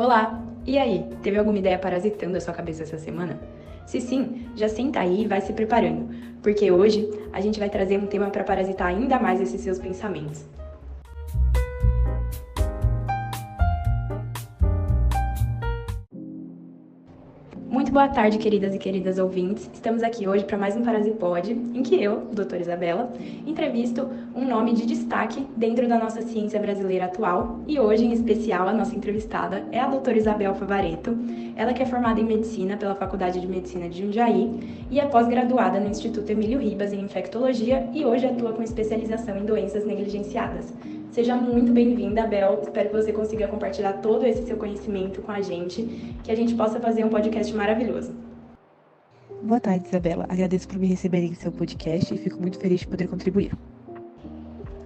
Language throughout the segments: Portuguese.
Olá! E aí, teve alguma ideia parasitando a sua cabeça essa semana? Se sim, já senta aí e vai se preparando, porque hoje a gente vai trazer um tema para parasitar ainda mais esses seus pensamentos. Muito boa tarde, queridas e queridas ouvintes. Estamos aqui hoje para mais um Parasipod, em que eu, doutora Isabela, entrevisto um nome de destaque dentro da nossa ciência brasileira atual. E hoje, em especial, a nossa entrevistada é a doutora Isabel Favaretto. Ela que é formada em Medicina pela Faculdade de Medicina de Jundiaí e é pós-graduada no Instituto Emílio Ribas em Infectologia e hoje atua com especialização em doenças negligenciadas. Seja muito bem-vinda, Bel. Espero que você consiga compartilhar todo esse seu conhecimento com a gente, que a gente possa fazer um podcast maravilhoso. Boa tarde, Isabela. Agradeço por me receberem em seu podcast e fico muito feliz de poder contribuir.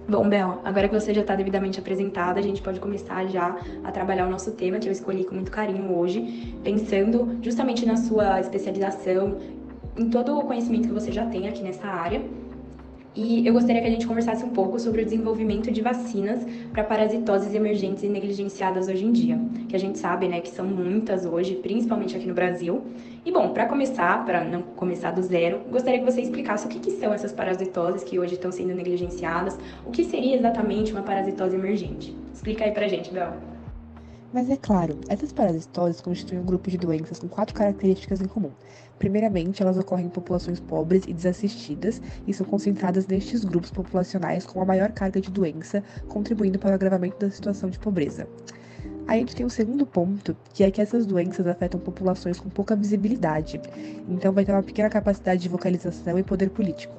Bom, Bel, agora que você já está devidamente apresentada, a gente pode começar já a trabalhar o nosso tema, que eu escolhi com muito carinho hoje, pensando justamente na sua especialização, em todo o conhecimento que você já tem aqui nessa área. E eu gostaria que a gente conversasse um pouco sobre o desenvolvimento de vacinas para parasitoses emergentes e negligenciadas hoje em dia, que a gente sabe, né, que são muitas hoje, principalmente aqui no Brasil. E bom, para começar, para não começar do zero, gostaria que você explicasse o que são essas parasitoses que hoje estão sendo negligenciadas, o que seria exatamente uma parasitose emergente. Explica aí pra gente, Bel. Mas é claro, essas parasitoses constituem um grupo de doenças com 4 características em comum. Primeiramente, elas ocorrem em populações pobres e desassistidas e são concentradas nestes grupos populacionais com a maior carga de doença, contribuindo para o agravamento da situação de pobreza. Aí a gente tem o segundo ponto, que é que essas doenças afetam populações com pouca visibilidade, então vai ter uma pequena capacidade de vocalização e poder político.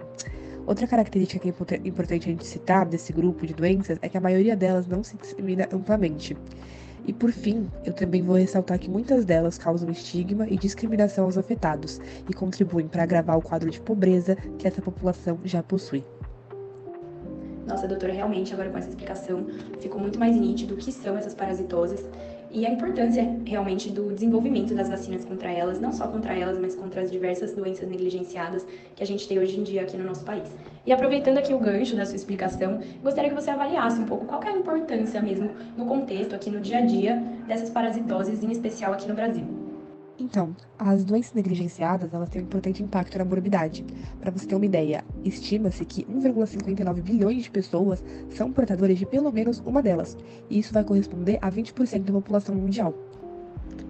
Outra característica que é importante a gente citar desse grupo de doenças é que a maioria delas não se dissemina amplamente. E por fim, eu também vou ressaltar que muitas delas causam estigma e discriminação aos afetados e contribuem para agravar o quadro de pobreza que essa população já possui. Nossa, doutora, realmente, agora com essa explicação, ficou muito mais nítido o que são essas parasitoses e a importância realmente do desenvolvimento das vacinas contra elas, não só contra elas, mas contra as diversas doenças negligenciadas que a gente tem hoje em dia aqui no nosso país. E aproveitando aqui o gancho da sua explicação, gostaria que você avaliasse um pouco qual que é a importância mesmo no contexto, aqui no dia a dia, dessas parasitoses, em especial aqui no Brasil. Então, as doenças negligenciadas, elas têm um importante impacto na morbidade. Para você ter uma ideia, estima-se que 1,59 bilhões de pessoas são portadoras de pelo menos uma delas, e isso vai corresponder a 20% da população mundial.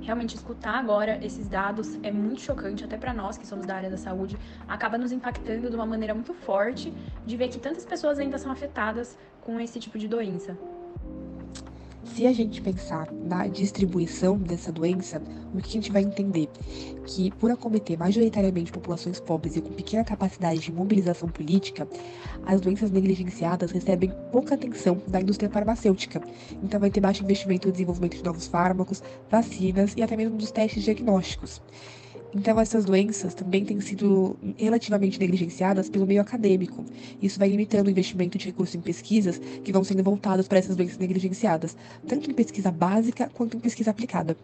Realmente, escutar agora esses dados é muito chocante, até para nós que somos da área da saúde, acaba nos impactando de uma maneira muito forte de ver que tantas pessoas ainda são afetadas com esse tipo de doença. Se a gente pensar na distribuição dessa doença, o que a gente vai entender? Que por acometer majoritariamente populações pobres e com pequena capacidade de mobilização política, as doenças negligenciadas recebem pouca atenção da indústria farmacêutica. Então vai ter baixo investimento no desenvolvimento de novos fármacos, vacinas e até mesmo dos testes diagnósticos. Então, essas doenças também têm sido relativamente negligenciadas pelo meio acadêmico. Isso vai limitando o investimento de recursos em pesquisas que vão sendo voltadas para essas doenças negligenciadas, tanto em pesquisa básica quanto em pesquisa aplicada.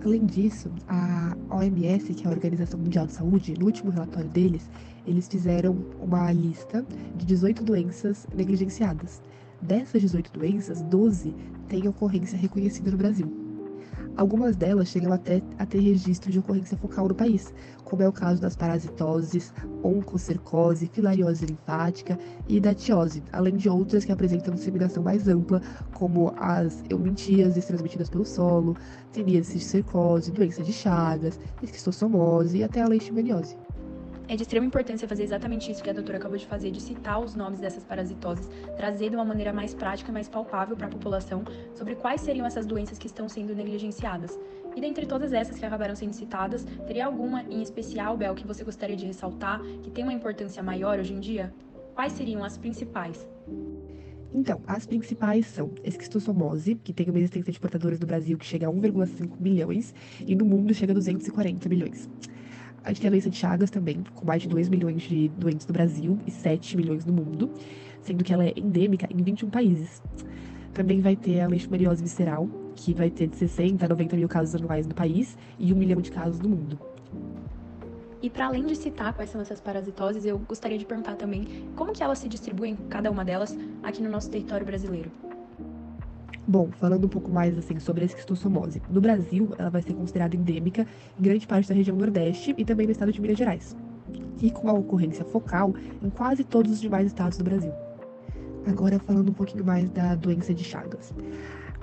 Além disso, a OMS, que é a Organização Mundial de Saúde, no último relatório deles, eles fizeram uma lista de 18 doenças negligenciadas. Dessas 18 doenças, 12 têm ocorrência reconhecida no Brasil. Algumas delas chegam até a ter registro de ocorrência focal no país, como é o caso das parasitoses, oncocercose, filariose linfática e datiose, além de outras que apresentam disseminação mais ampla, como as eumintíases transmitidas pelo solo, teníase cercose, doença de Chagas, esquistossomose e até a leishmaniose. É de extrema importância fazer exatamente isso que a doutora acabou de fazer, de citar os nomes dessas parasitoses, trazer de uma maneira mais prática e mais palpável para a população sobre quais seriam essas doenças que estão sendo negligenciadas. E dentre todas essas que acabaram sendo citadas, teria alguma em especial, Bel, que você gostaria de ressaltar, que tem uma importância maior hoje em dia? Quais seriam as principais? Então, as principais são esquistossomose, que tem uma existência de portadores no Brasil que chega a 1,5 milhões e no mundo chega a 240 milhões. A gente tem a doença de Chagas também, com mais de 2 milhões de doentes no Brasil e 7 milhões no mundo, sendo que ela é endêmica em 21 países. Também vai ter a leishmaniose visceral, que vai ter de 60 a 90 mil casos anuais no país e 1 milhão de casos no mundo. E para além de citar quais são essas parasitoses, eu gostaria de perguntar também como que elas se distribuem, cada uma delas, aqui no nosso território brasileiro. Bom, falando um pouco mais assim sobre a esquistossomose. No Brasil, ela vai ser considerada endêmica em grande parte da região Nordeste e também no estado de Minas Gerais, e com uma ocorrência focal em quase todos os demais estados do Brasil. Agora falando um pouquinho mais da doença de Chagas.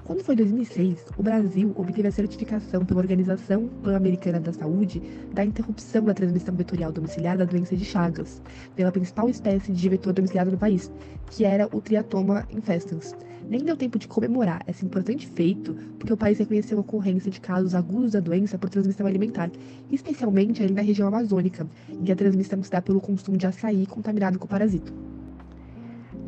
Quando foi 2006, o Brasil obteve a certificação pela Organização Pan-Americana da Saúde da interrupção da transmissão vetorial domiciliar da doença de Chagas, pela principal espécie de vetor domiciliado no país, que era o Triatoma infestans. Nem deu tempo de comemorar esse importante feito, porque o país reconheceu a ocorrência de casos agudos da doença por transmissão alimentar, especialmente ali na região amazônica, em que a transmissão se dá pelo consumo de açaí contaminado com o parasito.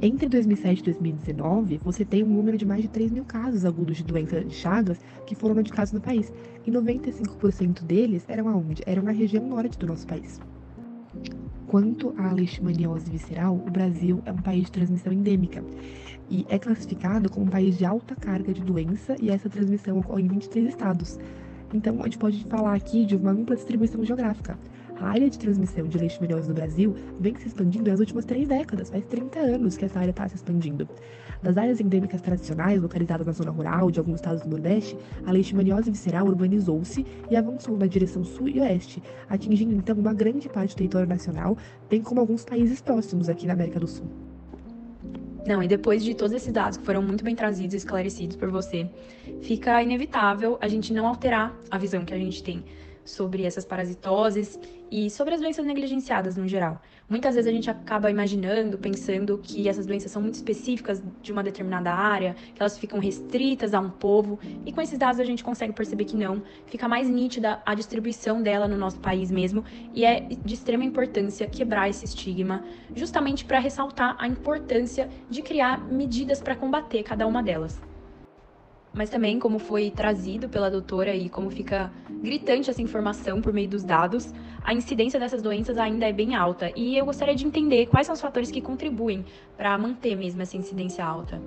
Entre 2007 e 2019, você tem um número de mais de 3 mil casos agudos de doença de Chagas que foram notificados no país, e 95% deles eram aonde? Eram na região norte do nosso país. Quanto à leishmaniose visceral, o Brasil é um país de transmissão endêmica e é classificado como um país de alta carga de doença, e essa transmissão ocorre em 23 estados. Então, a gente pode falar aqui de uma ampla distribuição geográfica. A área de transmissão de leishmaniose no Brasil vem se expandindo nas últimas 3 décadas, faz 30 anos que essa área está se expandindo. Das áreas endêmicas tradicionais, localizadas na zona rural de alguns estados do Nordeste, a leishmaniose visceral urbanizou-se e avançou na direção sul e oeste, atingindo então uma grande parte do território nacional, bem como alguns países próximos aqui na América do Sul. Não, e depois de todos esses dados que foram muito bem trazidos e esclarecidos por você, fica inevitável a gente não alterar a visão que a gente tem sobre essas parasitoses e sobre as doenças negligenciadas no geral. Muitas vezes a gente acaba imaginando, pensando que essas doenças são muito específicas de uma determinada área, que elas ficam restritas a um povo, e com esses dados a gente consegue perceber que não, fica mais nítida a distribuição dela no nosso país mesmo, e é de extrema importância quebrar esse estigma, justamente para ressaltar a importância de criar medidas para combater cada uma delas. Mas também, como foi trazido pela doutora e como fica gritante essa informação por meio dos dados, a incidência dessas doenças ainda é bem alta. E eu gostaria de entender quais são os fatores que contribuem para manter mesmo essa incidência alta.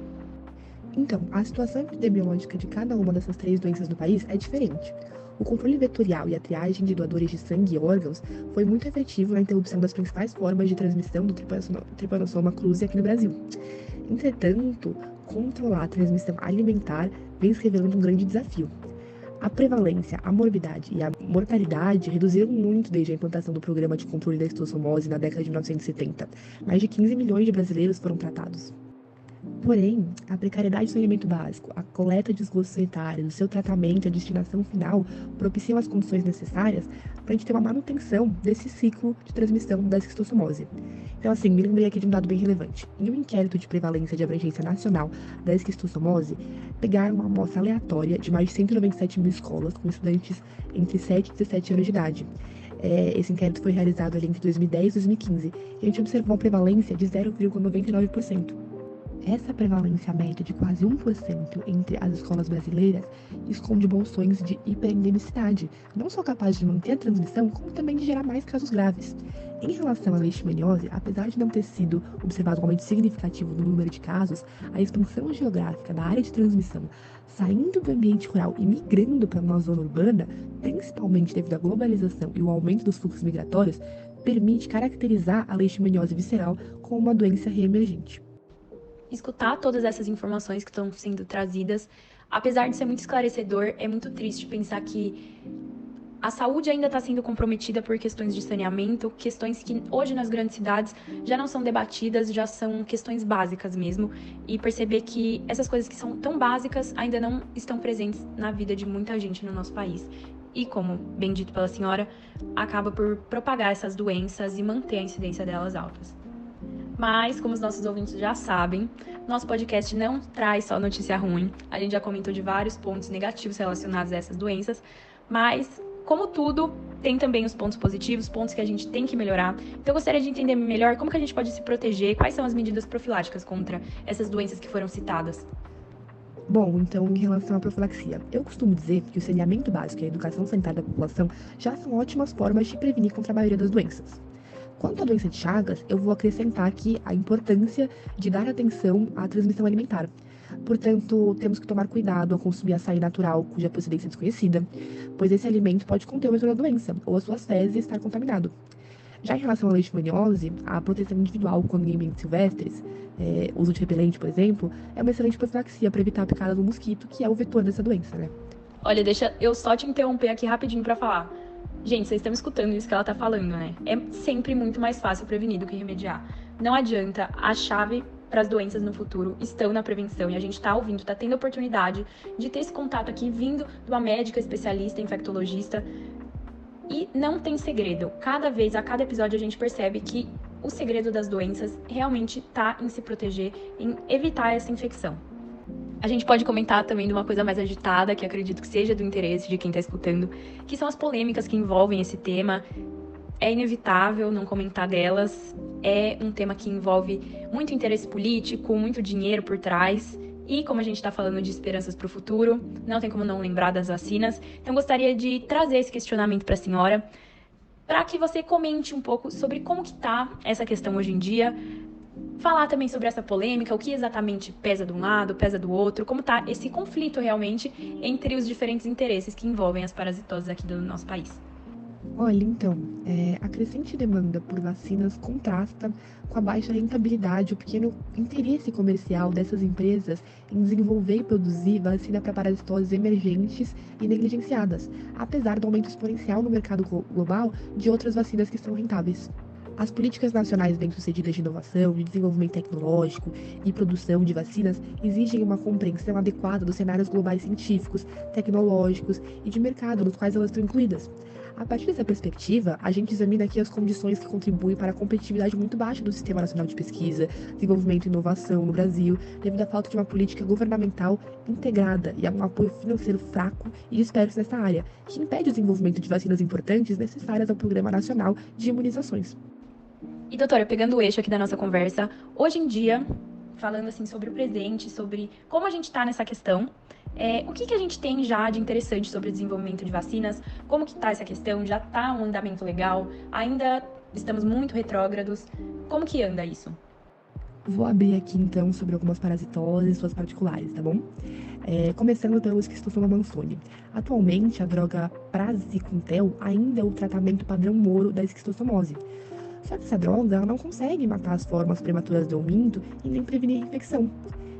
Então, a situação epidemiológica de cada uma dessas 3 doenças no país é diferente. O controle vetorial e a triagem de doadores de sangue e órgãos foi muito efetivo na interrupção das principais formas de transmissão do Trypanosoma cruzi aqui no Brasil. Entretanto, controlar a transmissão alimentar vem se revelando um grande desafio. A prevalência, a morbidade e a mortalidade reduziram muito desde a implantação do Programa de Controle da Esquistossomose na década de 1970. Mais de 15 milhões de brasileiros foram tratados. Porém, a precariedade do saneamento básico, a coleta de esgoto sanitário, o seu tratamento e a destinação final propiciam as condições necessárias para a gente ter uma manutenção desse ciclo de transmissão da esquistossomose. Então, assim, me lembrei aqui de um dado bem relevante. Em um inquérito de prevalência de abrangência nacional da esquistossomose, pegaram uma amostra aleatória de mais de 197 mil escolas com estudantes entre 7 e 17 anos de idade. Esse inquérito foi realizado ali entre 2010 e 2015, e a gente observou uma prevalência de 0,99%. Essa prevalência média de quase 1% entre as escolas brasileiras esconde bolsões de hiperendemicidade, não só capazes de manter a transmissão, como também de gerar mais casos graves. Em relação à leishmaniose, apesar de não ter sido observado um aumento significativo no número de casos, a expansão geográfica da área de transmissão, saindo do ambiente rural e migrando para uma zona urbana, principalmente devido à globalização e o aumento dos fluxos migratórios, permite caracterizar a leishmaniose visceral como uma doença reemergente. Escutar todas essas informações que estão sendo trazidas, apesar de ser muito esclarecedor, é muito triste pensar que a saúde ainda está sendo comprometida por questões de saneamento, questões que hoje nas grandes cidades já não são debatidas, já são questões básicas mesmo, e perceber que essas coisas que são tão básicas ainda não estão presentes na vida de muita gente no nosso país. E como bem dito pela senhora, acaba por propagar essas doenças e manter a incidência delas altas. Mas, como os nossos ouvintes já sabem, nosso podcast não traz só notícia ruim. A gente já comentou de vários pontos negativos relacionados a essas doenças, mas, como tudo, tem também os pontos positivos, pontos que a gente tem que melhorar. Então, eu gostaria de entender melhor como que a gente pode se proteger, quais são as medidas profiláticas contra essas doenças que foram citadas. Bom, então, em relação à profilaxia, eu costumo dizer que o saneamento básico e a educação sanitária da população já são ótimas formas de prevenir contra a maioria das doenças. Quanto à doença de Chagas, eu vou acrescentar aqui a importância de dar atenção à transmissão alimentar. Portanto, temos que tomar cuidado ao consumir açaí natural, cuja procedência é desconhecida, pois esse alimento pode conter o vetor da doença, ou as suas fezes estar contaminado. Já em relação à leishmaniose, a proteção individual contra ambientes silvestres, uso de repelente, por exemplo, é uma excelente profilaxia para evitar a picada do mosquito, que é o vetor dessa doença, né? Olha, deixa eu só te interromper aqui rapidinho pra falar. Gente, vocês estão escutando isso que ela tá falando, né? É sempre muito mais fácil prevenir do que remediar. Não adianta, a chave para as doenças no futuro estão na prevenção, e a gente tá ouvindo, tá tendo a oportunidade de ter esse contato aqui vindo de uma médica especialista, infectologista, e não tem segredo. Cada vez, a cada episódio, a gente percebe que o segredo das doenças realmente tá em se proteger, em evitar essa infecção. A gente pode comentar também de uma coisa mais agitada, que acredito que seja do interesse de quem está escutando, que são as polêmicas que envolvem esse tema. É inevitável não comentar delas. É um tema que envolve muito interesse político, muito dinheiro por trás. E como a gente está falando de esperanças para o futuro, não tem como não lembrar das vacinas. Então gostaria de trazer esse questionamento para a senhora, para que você comente um pouco sobre como que está essa questão hoje em dia. Falar também sobre essa polêmica, o que exatamente pesa de um lado, pesa do outro, como está esse conflito realmente entre os diferentes interesses que envolvem as parasitoses aqui do nosso país. Olha, então, a crescente demanda por vacinas contrasta com a baixa rentabilidade, o pequeno interesse comercial dessas empresas em desenvolver e produzir vacina para parasitoses emergentes e negligenciadas, apesar do aumento exponencial no mercado global de outras vacinas que são rentáveis. As políticas nacionais bem-sucedidas de inovação, de desenvolvimento tecnológico e produção de vacinas exigem uma compreensão adequada dos cenários globais científicos, tecnológicos e de mercado nos quais elas estão incluídas. A partir dessa perspectiva, a gente examina aqui as condições que contribuem para a competitividade muito baixa do Sistema Nacional de Pesquisa, Desenvolvimento e Inovação no Brasil, devido à falta de uma política governamental integrada e a um apoio financeiro fraco e disperso nessa área, que impede o desenvolvimento de vacinas importantes necessárias ao Programa Nacional de Imunizações. E doutora, pegando o eixo aqui da nossa conversa, hoje em dia, falando assim sobre o presente, sobre como a gente está nessa questão, o que a gente tem já de interessante sobre o desenvolvimento de vacinas, como que está essa questão, já está um andamento legal, ainda estamos muito retrógrados, como que anda isso? Vou abrir aqui então sobre algumas parasitoses e suas particulares, tá bom? Começando pelo Schistosoma mansoni. Atualmente, a droga praziquantel ainda é o tratamento padrão ouro da esquistossomose. Só que essa droga ela não consegue matar as formas prematuras do euminto e nem prevenir a infecção.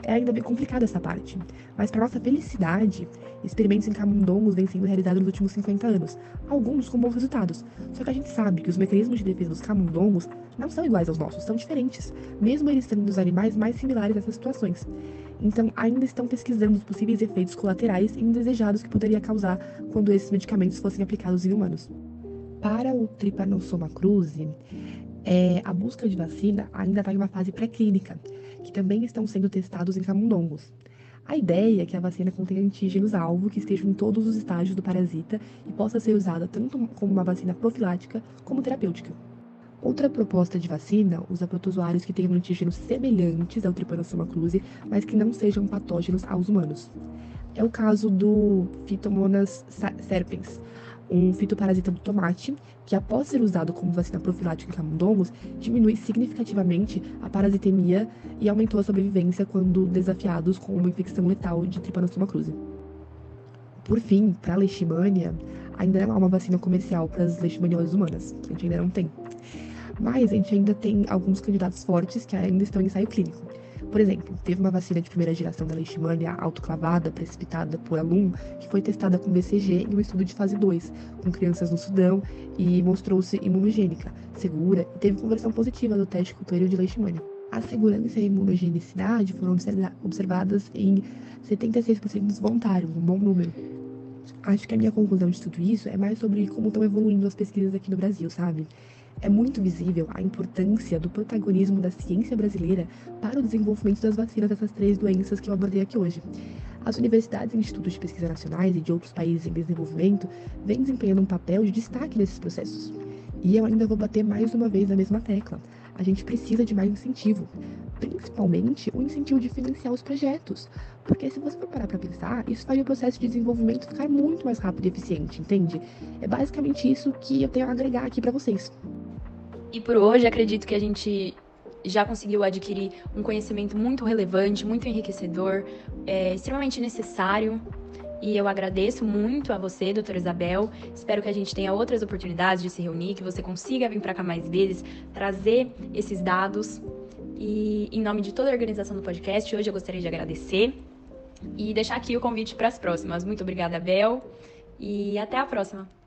É ainda bem complicada essa parte. Mas, para nossa felicidade, experimentos em camundongos vêm sendo realizados nos últimos 50 anos, alguns com bons resultados. Só que a gente sabe que os mecanismos de defesa dos camundongos não são iguais aos nossos, são diferentes, mesmo eles sendo os animais mais similares nessas situações. Então, ainda estão pesquisando os possíveis efeitos colaterais e indesejados que poderia causar quando esses medicamentos fossem aplicados em humanos. Para o Trypanosoma cruzi, a busca de vacina ainda está em uma fase pré-clínica, que também estão sendo testados em camundongos. A ideia é que a vacina contenha antígenos-alvo que estejam em todos os estágios do parasita e possa ser usada tanto como uma vacina profilática como terapêutica. Outra proposta de vacina usa protozoários que tenham antígenos semelhantes ao Trypanosoma cruzi, mas que não sejam patógenos aos humanos. É o caso do Phytomonas serpens, um fitoparasita do tomate, que após ser usado como vacina profilática em camundongos, diminui significativamente a parasitemia e aumentou a sobrevivência quando desafiados com uma infecção letal de Trypanosoma cruzi. Por fim, para a leishmania, ainda não há uma vacina comercial para as leishmanioses humanas, a gente ainda não tem. Mas a gente ainda tem alguns candidatos fortes que ainda estão em ensaio clínico. Por exemplo, teve uma vacina de primeira geração da leishmania autoclavada, precipitada por Alum, que foi testada com BCG em um estudo de fase 2, com crianças no Sudão, e mostrou-se imunogênica, segura e teve conversão positiva do teste cutâneo de leishmania. A segurança e a imunogenicidade foram observadas em 76% dos voluntários, um bom número. Acho que a minha conclusão de tudo isso é mais sobre como estão evoluindo as pesquisas aqui no Brasil, sabe? É muito visível a importância do protagonismo da ciência brasileira para o desenvolvimento das vacinas dessas 3 doenças que eu abordei aqui hoje. As universidades e institutos de pesquisa nacionais e de outros países em desenvolvimento vêm desempenhando um papel de destaque nesses processos. E eu ainda vou bater mais uma vez na mesma tecla. A gente precisa de mais incentivo, principalmente o incentivo de financiar os projetos. Porque se você for parar para pensar, isso faz o processo de desenvolvimento ficar muito mais rápido e eficiente, entende? É basicamente isso que eu tenho a agregar aqui para vocês. E por hoje, acredito que a gente já conseguiu adquirir um conhecimento muito relevante, muito enriquecedor, extremamente necessário. E eu agradeço muito a você, doutora Isabel. Espero que a gente tenha outras oportunidades de se reunir, que você consiga vir para cá mais vezes, trazer esses dados. E em nome de toda a organização do podcast, hoje eu gostaria de agradecer e deixar aqui o convite para as próximas. Muito obrigada, Bel, e até a próxima.